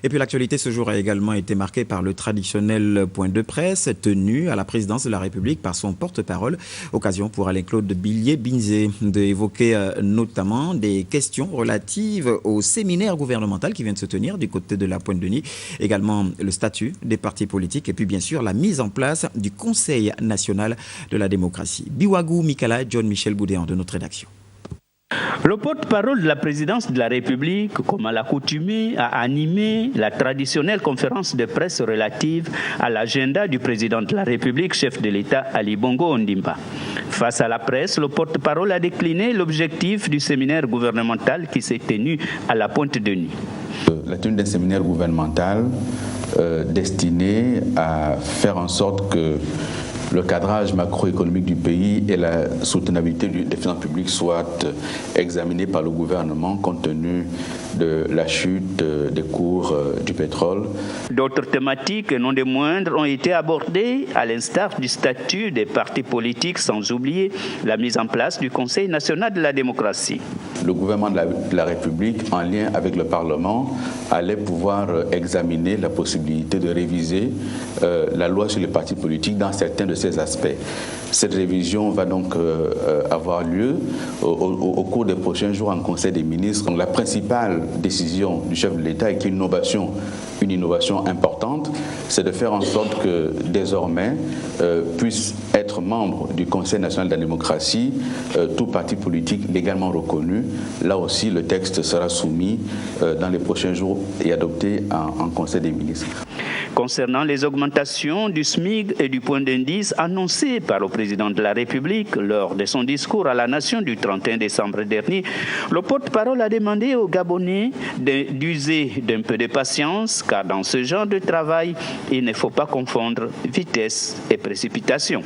Et puis l'actualité ce jour a également été marquée par le traditionnel point de presse tenu à la présidence de la République par son porte-parole. Occasion pour Alain-Claude Billiet-Binzé d'évoquer notamment des questions relatives au séminaire gouvernemental qui vient de se tenir du côté de la Pointe-Denis. Également le statut des partis politiques et puis bien sûr la mise en place du Conseil national de la démocratie. Biwagou Mikala, John Michel Boudéan de notre rédaction. Le porte-parole de la présidence de la République, comme à l'accoutumée, a animé la traditionnelle conférence de presse relative à l'agenda du président de la République, chef de l'État Ali Bongo Ondimba. Face à la presse, le porte-parole a décliné l'objectif du séminaire gouvernemental qui s'est tenu à la Pointe-Denis. La tenue d'un séminaire gouvernemental destiné à faire en sorte que le cadrage macroéconomique du pays et la soutenabilité des finances publiques soient examinés par le gouvernement compte tenu de la chute des cours du pétrole. D'autres thématiques, non des moindres, ont été abordées, à l'instar du statut des partis politiques, sans oublier la mise en place du Conseil national de la démocratie. Le gouvernement de la République, en lien avec le Parlement, allait pouvoir examiner la possibilité de réviser la loi sur les partis politiques dans certains de ces aspects. Cette révision va donc avoir lieu au cours des prochains jours en Conseil des ministres. Donc, la principale décision du chef de l'État est une innovation importante, c'est de faire en sorte que désormais puisse être membre du Conseil national de la démocratie tout parti politique légalement reconnu. Là aussi, le texte sera soumis dans les prochains jours et adopté en Conseil des ministres. Concernant les augmentations du SMIC et du point d'indice annoncées par le président de la République lors de son discours à la nation du 31 décembre dernier, le porte-parole a demandé aux Gabonais d'user d'un peu de patience, car dans ce genre de travail, il ne faut pas confondre vitesse et précipitation.